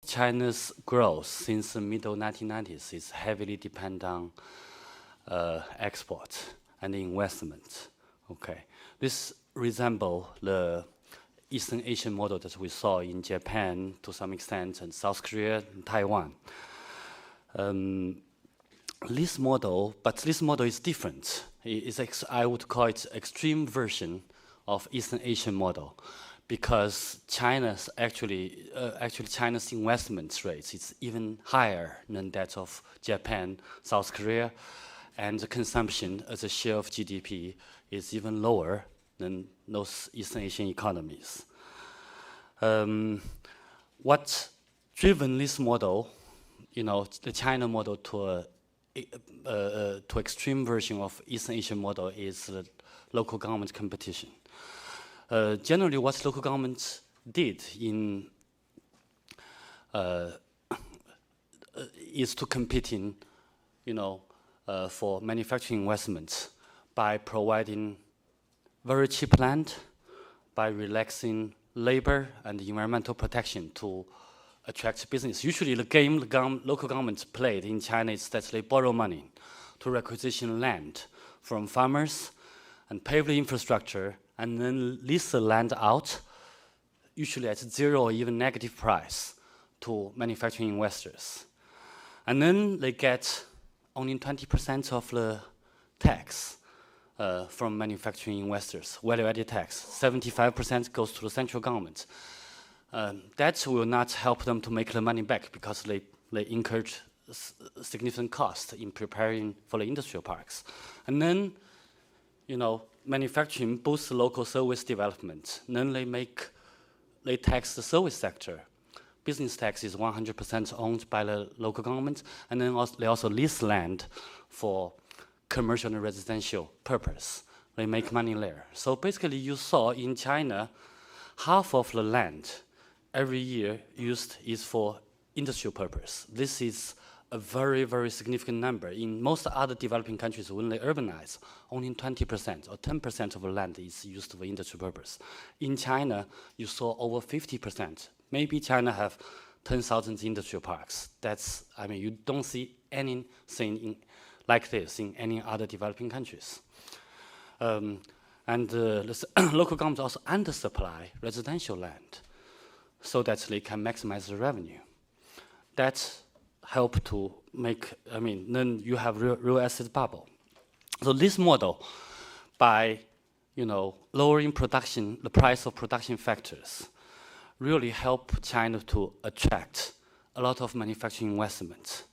China's growth since the middle 1990s is heavily dependent on export and investment. Okay, this resembles the Eastern Asian model that we saw in Japan to some extent, and South Korea and Taiwan. This model is different. I would call it extreme version of Eastern Asian model, because China's China's investment rates is even higher than that of Japan, South Korea, and the consumption as a share of GDP is even lower than those Eastern Asian economies. What driven this model, the China model to extreme version of Eastern Asian model is the local government competition. Generally, what local governments did is to compete in, for manufacturing investments by providing very cheap land, by relaxing labor and environmental protection to attract business. Usually, the game local governments played in China is that they borrow money to requisition land from farmers and pave the infrastructure, and then lease the land out, usually at zero or even negative price, to manufacturing investors. And then they get only 20% of the tax from manufacturing investors, value-added tax. 75% goes to the central government. That will not help them to make the money back, because they incurred significant cost in preparing for the industrial parks. And then, manufacturing boosts local service development. Then they tax the service sector. Business tax is 100% owned by the local government, and then they also lease land for commercial and residential purpose. They make money there. So basically, you saw in China, half of the land every year used is for industrial purpose. This is a very, very significant number. In most other developing countries, when they urbanize, only 20% or 10% of the land is used for industrial purpose. In China, you saw over 50%. Maybe China have 10,000 industrial parks. You don't see anything like this in any other developing countries. The local governments also undersupply residential land so that they can maximize the revenue. That help to make, then you have real estate bubble. So this model, by, lowering the price of production factors, really help China to attract a lot of manufacturing investment.